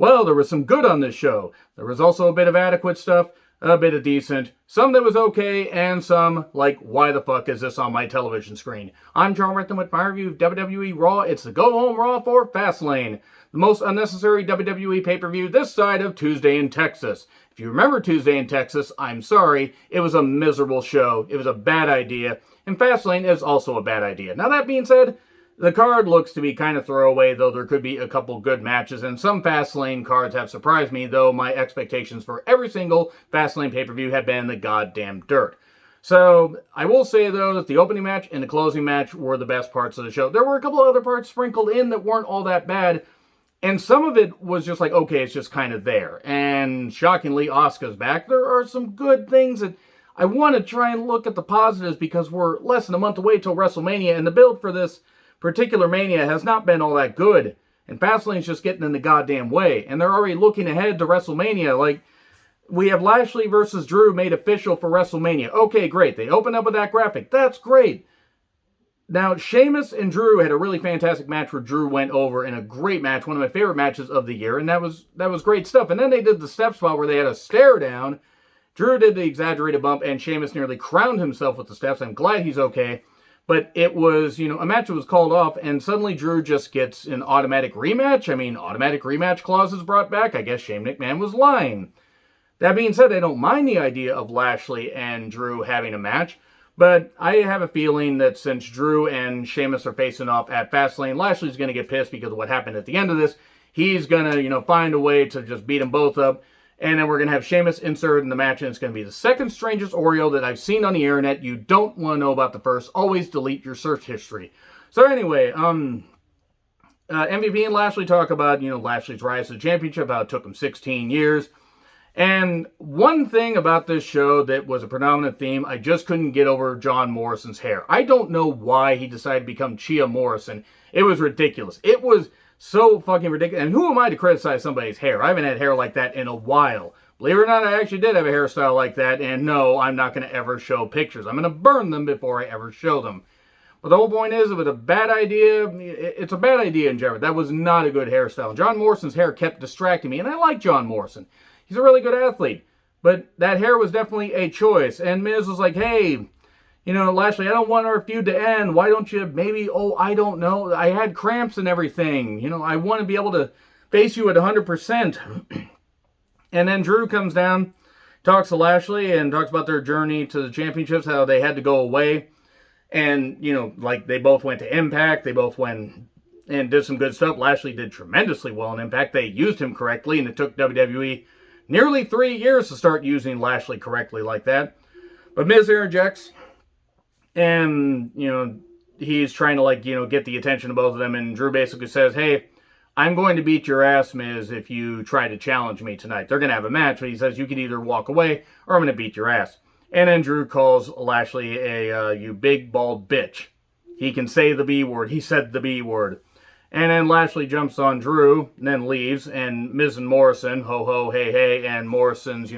Well, there was some good on this show. There was also a bit of adequate stuff, a bit of decent, some that was okay, and some like, why the fuck is this on my television screen? I'm John Rickman with my review of WWE Raw. It's the Go Home Raw for Fastlane, the most unnecessary WWE pay-per-view this side of Tuesday in Texas. If you remember Tuesday in Texas, I'm sorry, it was a miserable show. It was a bad idea, and Fastlane is also a bad idea. Now that being said, the card looks to be kind of throwaway, though there could be a couple good matches, and some Fastlane cards have surprised me, though my expectations for every single Fastlane pay-per-view have been the goddamn dirt. So, I will say, though, that the opening match and the closing match were the best parts of the show. There were a couple other parts sprinkled in that weren't all that bad, and some of it was just like, okay, it's just kind of there. And shockingly, Asuka's back. There are some good things that I want to try and look at the positives because we're less than a month away till WrestleMania, and the build for this particular Mania has not been all that good, and Fastlane's just getting in the goddamn way, and they're already looking ahead to WrestleMania. Like, we have Lashley versus Drew made official for WrestleMania. Okay, great. They opened up with that graphic. That's great. Now, Sheamus and Drew had a really fantastic match where Drew went over in a great match, one of my favorite matches of the year, and that was great stuff. And then they did the step spot where they had a stare down. Drew did the exaggerated bump, and Sheamus nearly crowned himself with the steps. I'm glad he's okay. But it was, a match that was called off, and suddenly Drew just gets an automatic rematch. I mean, automatic rematch clauses brought back. I guess Shane McMahon was lying. That being said, I don't mind the idea of Lashley and Drew having a match, but I have a feeling that since Drew and Sheamus are facing off at Fastlane, Lashley's going to get pissed because of what happened at the end of this. He's going to, find a way to just beat them both up. And then we're going to have Sheamus inserted in the match, and it's going to be the second strangest Oreo that I've seen on the internet. You don't want to know about the first. Always delete your search history. So anyway, MVP and Lashley talk about, Lashley's rise to the championship, how it took him 16 years. And one thing about this show that was a predominant theme, I just couldn't get over John Morrison's hair. I don't know why he decided to become Chia Morrison. It was ridiculous. It was so fucking ridiculous. And who am I to criticize somebody's hair? I haven't had hair like that in a while. Believe it or not, I actually did have a hairstyle like that. And no, I'm not going to ever show pictures. I'm going to burn them before I ever show them. But the whole point is, it was a bad idea. It's a bad idea in general. That was not a good hairstyle. John Morrison's hair kept distracting me. And I like John Morrison. He's a really good athlete. But that hair was definitely a choice. And Miz was like, hey, Lashley, I don't want our feud to end. Why don't you maybe, I don't know. I had cramps and everything. I want to be able to face you at 100%. And then Drew comes down, talks to Lashley, and talks about their journey to the championships, how they had to go away. And, like they both went to Impact. They both went and did some good stuff. Lashley did tremendously well in Impact. They used him correctly, and it took WWE nearly 3 years to start using Lashley correctly like that. But Miz interjects. And, he's trying to, get the attention of both of them. And Drew basically says, hey, I'm going to beat your ass, Miz, if you try to challenge me tonight. They're going to have a match, but he says you can either walk away or I'm going to beat your ass. And then Drew calls Lashley you big, bald bitch. He can say the B word. He said the B word. And then Lashley jumps on Drew and then leaves. And Miz and Morrison, ho, ho, hey, hey, and Morrison's,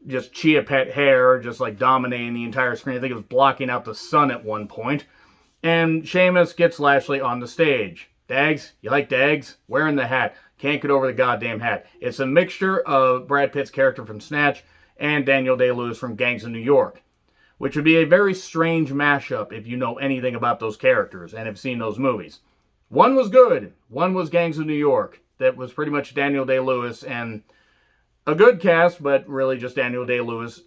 just Chia pet hair, just like dominating the entire screen. I think it was blocking out the sun at one point. And Sheamus gets Lashley on the stage. Dags, you like Dags? Wearing the hat. Can't get over the goddamn hat. It's a mixture of Brad Pitt's character from Snatch and Daniel Day-Lewis from Gangs of New York, which would be a very strange mashup if you know anything about those characters and have seen those movies. One was good. One was Gangs of New York. That was pretty much Daniel Day-Lewis and a good cast, but really just Daniel Day-Lewis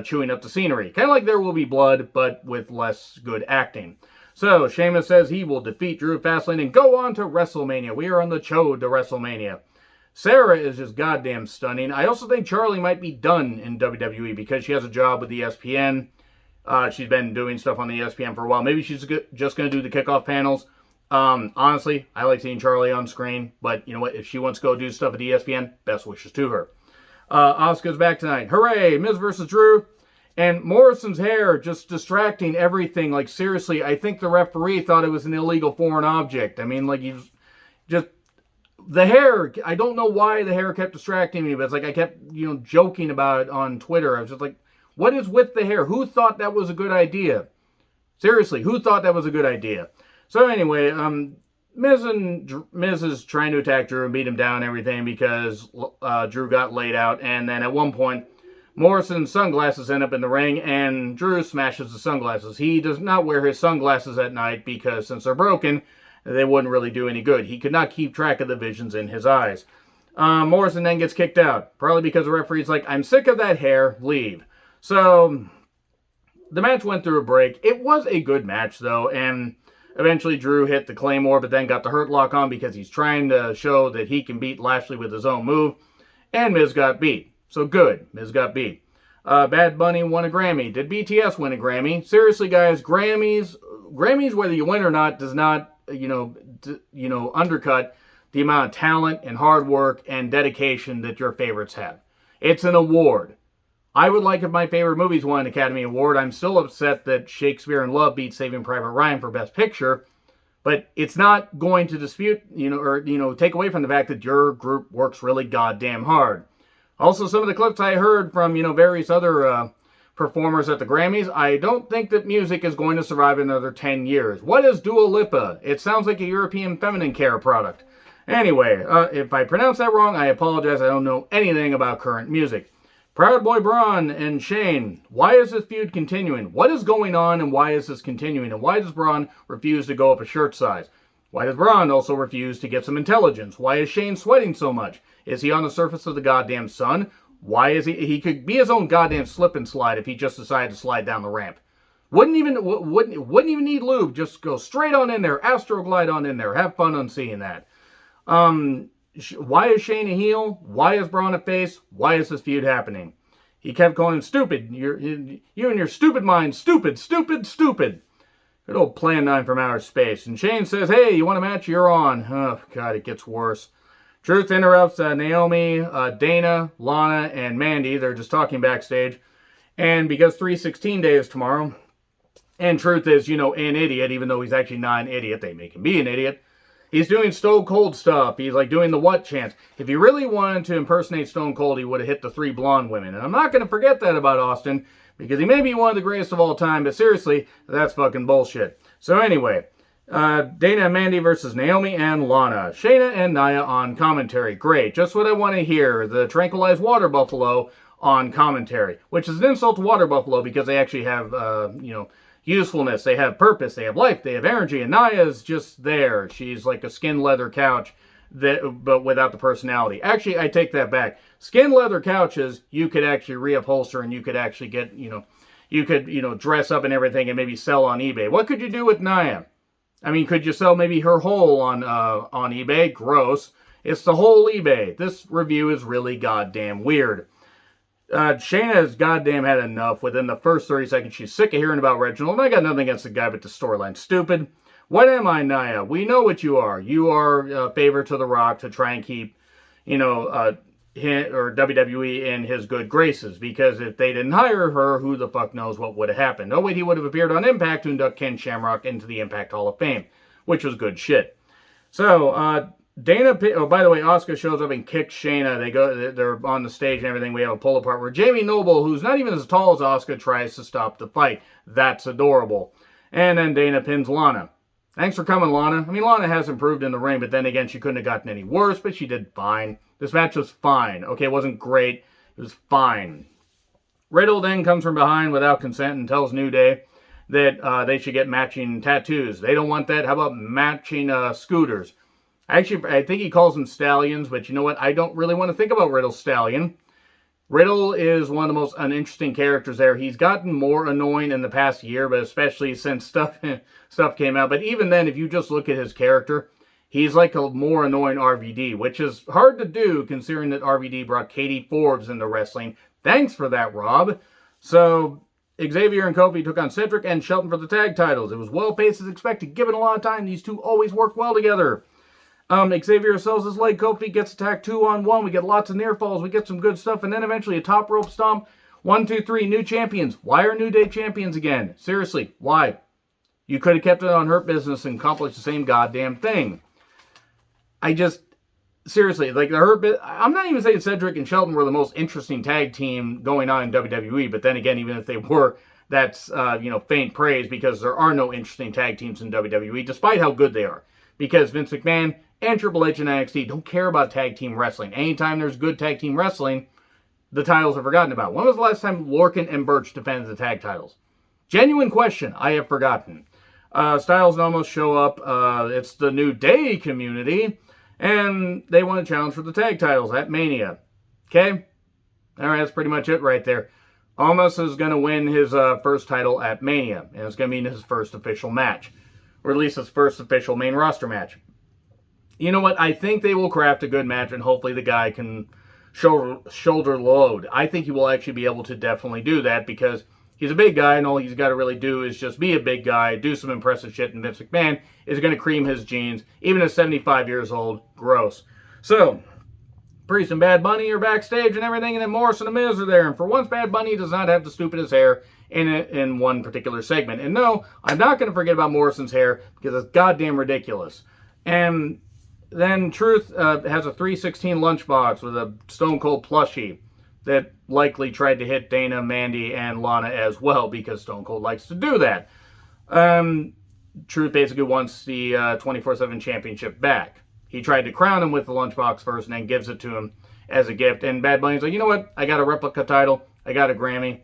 chewing up the scenery. Kind of like There Will Be Blood, but with less good acting. So, Sheamus says he will defeat Drew at Fastlane and go on to WrestleMania. We are on the chode to WrestleMania. Sarah is just goddamn stunning. I also think Charlie might be done in WWE because she has a job with ESPN. She's been doing stuff on the ESPN for a while. Maybe she's just going to do the kickoff panels. Honestly, I like seeing Charlie on screen, but you know what? If she wants to go do stuff at ESPN, best wishes to her. Asuka's back tonight. Hooray! Miz versus Drew. And Morrison's hair just distracting everything. Like, seriously, I think the referee thought it was an illegal foreign object. I mean, like, he's just... The hair, I don't know why the hair kept distracting me, but it's like I kept, joking about it on Twitter. I was just like, what is with the hair? Who thought that was a good idea? Seriously, who thought that was a good idea? So anyway, Miz is trying to attack Drew and beat him down and everything because Drew got laid out. And then at one point, Morrison's sunglasses end up in the ring, and Drew smashes the sunglasses. He does not wear his sunglasses at night because since they're broken, they wouldn't really do any good. He could not keep track of the visions in his eyes. Morrison then gets kicked out, probably because the referee's like, I'm sick of that hair, leave. So the match went through a break. It was a good match, though, and eventually Drew hit the Claymore, but then got the Hurt Lock on because he's trying to show that he can beat Lashley with his own move, and Miz got beat. So good, Miz got beat. Bad Bunny won a Grammy. Did BTS win a Grammy? Seriously, guys, Grammys, whether you win or not, does not, undercut the amount of talent and hard work and dedication that your favorites have. It's an award. I would like if my favorite movies won an Academy Award. I'm still upset that Shakespeare in Love beat Saving Private Ryan for Best Picture, but it's not going to dispute, take away from the fact that your group works really goddamn hard. Also, some of the clips I heard from, various other performers at the Grammys, I don't think that music is going to survive another 10 years. What is Dua Lipa? It sounds like a European feminine care product. Anyway, if I pronounce that wrong, I apologize. I don't know anything about current music. Proud Boy Braun and Shane. Why is this feud continuing? What is going on and why is this continuing? And why does Braun refuse to go up a shirt size? Why does Braun also refuse to get some intelligence? Why is Shane sweating so much? Is he on the surface of the goddamn sun? Why is he could be his own goddamn slip and slide if he just decided to slide down the ramp. Wouldn't even need lube. Just go straight on in there. Astroglide on in there. Have fun on seeing that. Why is Shane a heel? Why is Braun a face? Why is this feud happening? He kept calling him stupid. You and your stupid mind. Stupid, stupid, stupid. Good old Plan 9 from outer space. And Shane says, hey, you want a match? You're on. Oh, God, it gets worse. Truth interrupts Naomi, Dana, Lana, and Mandy. They're just talking backstage. And because 316 Day is tomorrow, and Truth is, an idiot, even though he's actually not an idiot. They make him be an idiot. He's doing Stone Cold stuff. He's like doing the what chance. If he really wanted to impersonate Stone Cold, he would have hit the 3 blonde women. And I'm not going to forget that about Austin, because he may be one of the greatest of all time, but seriously, that's fucking bullshit. So anyway, Dana and Mandy versus Naomi and Lana. Shayna and Nia on commentary. Great. Just what I want to hear. The tranquilized water buffalo on commentary, which is an insult to water buffalo because they actually have, usefulness. They have purpose. They have life. They have energy. And Nia's just there. She's like a skin leather couch, but without the personality. Actually, I take that back. Skin leather couches, you could actually reupholster and you could actually get, dress up and everything and maybe sell on eBay. What could you do with Nia? I mean, could you sell maybe her whole on eBay? Gross. It's the whole eBay. This review is really goddamn weird. Shayna has goddamn had enough. Within the first 30 seconds, she's sick of hearing about Reginald. And I got nothing against the guy, but the storyline stupid. What am I, Nia? We know what you are. You are a favor to The Rock to try and keep, WWE in his good graces. Because if they didn't hire her, who the fuck knows what would have happened. Oh, wait, he would have appeared on Impact to induct Ken Shamrock into the Impact Hall of Fame, which was good shit. So, Dana, oh, by the way, Asuka shows up and kicks Shayna. They're on the stage and everything. We have a pull apart where Jamie Noble, who's not even as tall as Asuka, tries to stop the fight. That's adorable. And then Dana pins Lana. Thanks for coming, Lana. I mean, Lana has improved in the ring, but then again, she couldn't have gotten any worse, but she did fine. This match was fine. Okay, it wasn't great. It was fine. Riddle then comes from behind without consent and tells New Day that they should get matching tattoos. They don't want that. How about matching scooters? Actually, I think he calls them stallions, but you know what? I don't really want to think about Riddle's stallion. Riddle is one of the most uninteresting characters there. He's gotten more annoying in the past year, but especially since stuff came out. But even then, if you just look at his character, he's like a more annoying RVD, which is hard to do considering that RVD brought Katie Forbes into wrestling. Thanks for that, Rob. So, Xavier and Kofi took on Cedric and Shelton for the tag titles. It was well-paced as expected. Given a lot of time, these two always work well together. Xavier sells his leg. Kofi gets attacked 2-on-1. We get lots of near falls. We get some good stuff. And then eventually a top rope stomp. 1, 2, 3, new champions. Why are New Day champions again? Seriously, why? You could have kept it on Hurt Business and accomplished the same goddamn thing. Seriously, like the Hurt Business, I'm not even saying Cedric and Shelton were the most interesting tag team going on in WWE. But then again, even if they were, that's, faint praise because there are no interesting tag teams in WWE, despite how good they are. because Vince McMahon and Triple H and NXT don't care about tag team wrestling. Anytime there's good tag team wrestling, the titles are forgotten about. When was the last time Lorcan and Birch defended the tag titles? Genuine question. I have forgotten. Styles and Omos show up. It's the New Day community, and they want a challenge for the tag titles at Mania. Okay? Alright, that's pretty much it right there. Omos is going to win his first title at Mania, and it's going to be his first official match. Or at least his first official main roster match. You know what? I think they will craft a good match, and hopefully the guy can shoulder load. I think he will actually be able to definitely do that, because he's a big guy, and all he's got to really do is just be a big guy, do some impressive shit, and Vince McMahon is going to cream his jeans, even at 75 years old. Gross. So, Priest and Bad Bunny are backstage and everything, and then Morrison and Miz are there. And for once, Bad Bunny does not have the stupidest hair in one particular segment. And no, I'm not going to forget about Morrison's hair, because it's goddamn ridiculous. And then Truth has a 316 lunchbox with a Stone Cold plushie that likely tried to hit Dana, Mandy, and Lana as well, because Stone Cold likes to do that. Truth basically wants the 24/7 championship back. He tried to crown him with the lunchbox first and then gives it to him as a gift. And Bad Bunny's like, you know what? I got a replica title. I got a Grammy.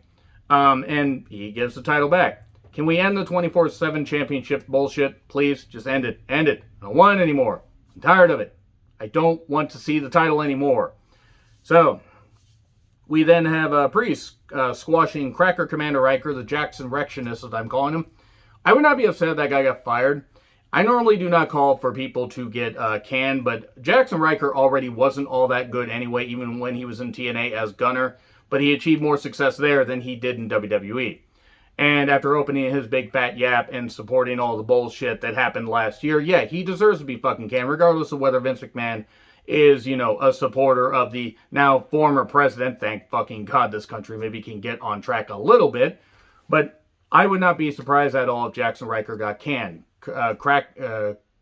And he gives the title back. Can we end the 24/7 championship bullshit? Please, just end it. End it. I don't want it anymore. I'm tired of it. I don't want to see the title anymore. So, we then have Priest squashing Cracker Commander Riker, the Jackson Rectionist, as I'm calling him. I would not be upset if that guy got fired. I normally do not call for people to get canned, but Jackson Riker already wasn't all that good anyway, even when he was in TNA as Gunner, but he achieved more success there than he did in WWE. And after opening his big fat yap and supporting all the bullshit that happened last year, yeah, he deserves to be fucking canned, regardless of whether Vince McMahon is, a supporter of the now former president. Thank fucking God this country maybe can get on track a little bit, but I would not be surprised at all if Jackson Riker got canned.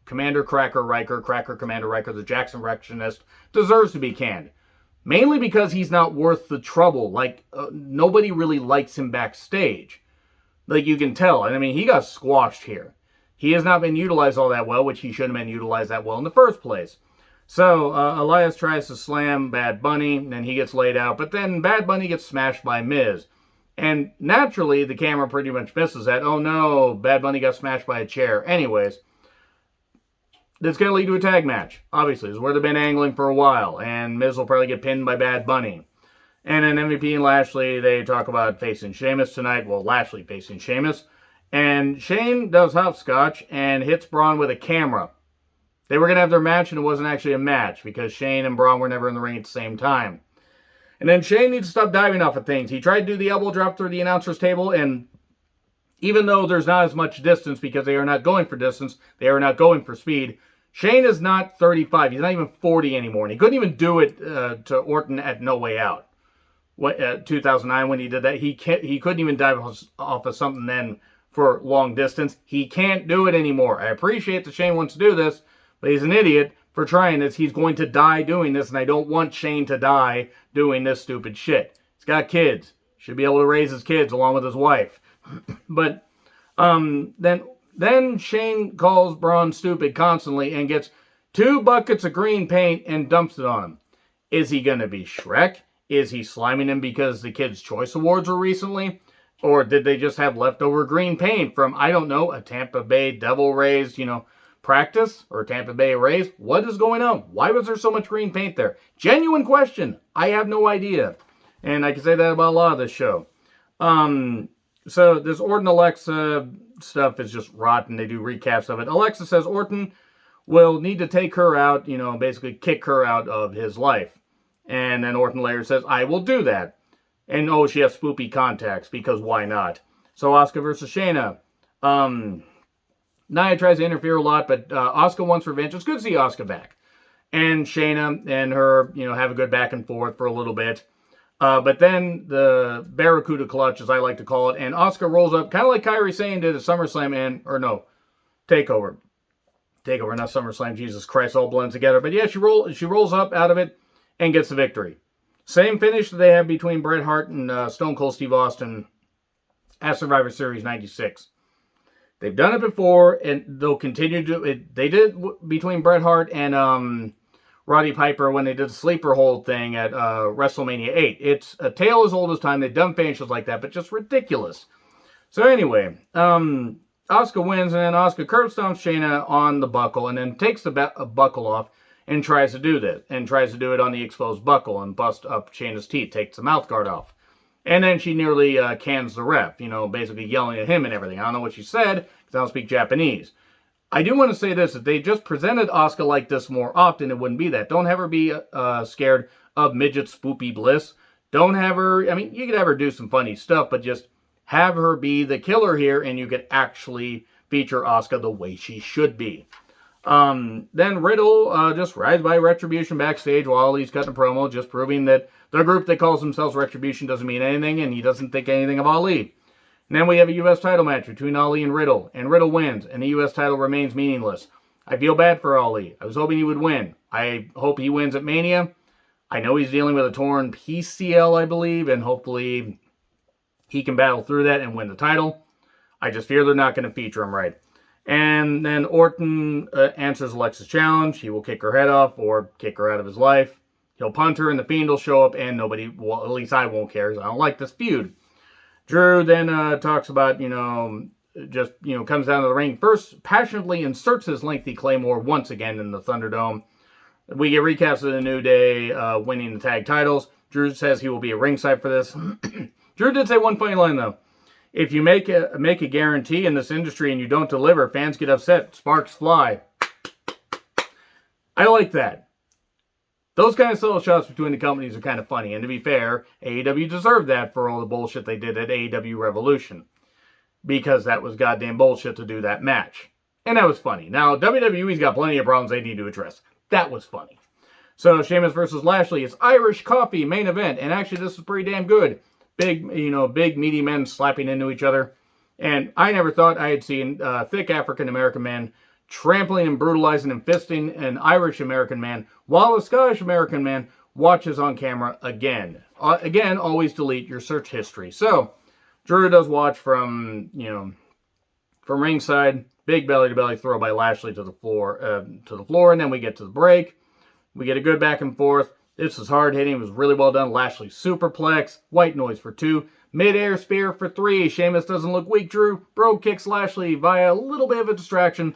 Commander Cracker Riker, Cracker Commander Riker, the Jackson Rectionist, deserves to be canned. Mainly because he's not worth the trouble. Nobody really likes him backstage. Like, you can tell. And I mean, he got squashed here. He has not been utilized all that well, which he shouldn't have been utilized that well in the first place. So, Elias tries to slam Bad Bunny, and then he gets laid out. But then Bad Bunny gets smashed by Miz. And naturally, the camera pretty much misses that. Oh no, Bad Bunny got smashed by a chair. Anyways, that's going to lead to a tag match. Obviously, this is where they've been angling for a while. And Miz will probably get pinned by Bad Bunny. And then MVP and Lashley, they talk about facing Sheamus tonight. Well, Lashley facing Sheamus. And Shane does hopscotch and hits Braun with a camera. They were going to have their match, and it wasn't actually a match, because Shane and Braun were never in the ring at the same time. And then Shane needs to stop diving off of things. He tried to do the elbow drop through the announcer's table, and even though there's not as much distance, because they are not going for distance, they are not going for speed, Shane is not 35. He's not even 40 anymore. And he couldn't even do it to Orton at No Way Out. 2009 when he did that, he couldn't even dive off of something then for long distance. He can't do it anymore. I appreciate that Shane wants to do this, but he's an idiot for trying this. He's going to die doing this, and I don't want Shane to die doing this stupid shit. He's got kids. Should be able to raise his kids along with his wife. But then Shane calls Braun stupid constantly and gets 2 buckets of green paint and dumps it on him. Is he going to be Shrek? Is he sliming him because the Kids' Choice Awards were recently? Or did they just have leftover green paint from, I don't know, a Tampa Bay Devil Rays, practice? Or Tampa Bay Rays? What is going on? Why was there so much green paint there? Genuine question. I have no idea. And I can say that about a lot of this show. So this Orton Alexa stuff is just rotten. They do recaps of it. Alexa says Orton will need to take her out, basically kick her out of his life. And then Orton later says, I will do that. And she has spoopy contacts, because why not? So Asuka versus Shayna. Nia tries to interfere a lot, but Asuka wants revenge. It's good to see Asuka back. And Shayna and her, have a good back and forth for a little bit. But then the Barracuda clutch, as I like to call it, and Asuka rolls up, kind of like Kairi Sane did at SummerSlam, Takeover. Takeover, not SummerSlam, Jesus Christ, all blends together. But yeah, she rolls up out of it and gets the victory. Same finish that they had between Bret Hart and Stone Cold Steve Austin at Survivor Series 96. They've done it before, and they'll continue to do it. They did it between Bret Hart and Roddy Piper when they did the sleeper hold thing at WrestleMania 8. It's a tale as old as time. They've done finishes like that, but just ridiculous. So anyway, Asuka wins, and then Asuka curb stomps Shayna on the buckle, and then takes the buckle off and tries to do this, and tries to do it on the exposed buckle and bust up Shayna's teeth, takes the mouth guard off. And then she nearly cans the ref, basically yelling at him and everything. I don't know what she said, because I don't speak Japanese. I do want to say this, if they just presented Asuka like this more often, it wouldn't be that. Don't have her be scared of midget spoopy bliss. Don't have her, you could have her do some funny stuff, but just have her be the killer here, and you could actually feature Asuka the way she should be. Then Riddle just rides by Retribution backstage while he's cutting a promo, just proving that the group that calls themselves Retribution doesn't mean anything, and he doesn't think anything of Ali. And then we have a U.S. title match between Ali and Riddle wins, and the U.S. title remains meaningless. I feel bad for Ali. I was hoping he would win. I hope he wins at Mania. I know he's dealing with a torn PCL, I believe, and hopefully he can battle through that and win the title. I just fear they're not going to feature him right. And then Orton answers Alexa's challenge. He will kick her head off or kick her out of his life. He'll punt her, and the Fiend will show up, and nobody, well, at least I won't care, because I don't like this feud. Drew then talks about, comes down to the ring. First, passionately inserts his lengthy Claymore once again in the Thunderdome. We get recaps of the New Day winning the tag titles. Drew says he will be at ringside for this. Drew did say one funny line, though. If you make a guarantee in this industry and you don't deliver, fans get upset. Sparks fly. I like that. Those kind of subtle shots between the companies are kind of funny. And to be fair, AEW deserved that for all the bullshit they did at AEW Revolution. Because that was goddamn bullshit to do that match. And that was funny. Now, WWE's got plenty of problems they need to address. That was funny. So, Sheamus versus Lashley. It's Irish Coffee main event. And actually, this is pretty damn good. Big meaty men slapping into each other. And I never thought I had seen thick African-American men trampling and brutalizing and fisting an Irish-American man while a Scottish-American man watches on camera again. Again, always delete your search history. So, Drew does watch from ringside. Big belly-to-belly throw by Lashley to the floor, and then we get to the break. We get a good back and forth. This is hard-hitting. It was really well done. Lashley superplex. White noise for 2. Mid-air spear for 3. Sheamus doesn't look weak. Drew Bro kicks Lashley via a little bit of a distraction.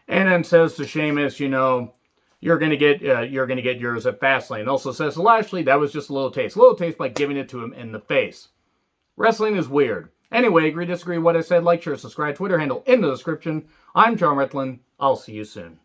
And then says to Sheamus, you're gonna get yours at Fastlane. Also says to Lashley, that was just a little taste. A little taste by giving it to him in the face. Wrestling is weird. Anyway, agree, disagree what I said, like, share, subscribe, Twitter handle in the description. I'm John Retlin. I'll see you soon.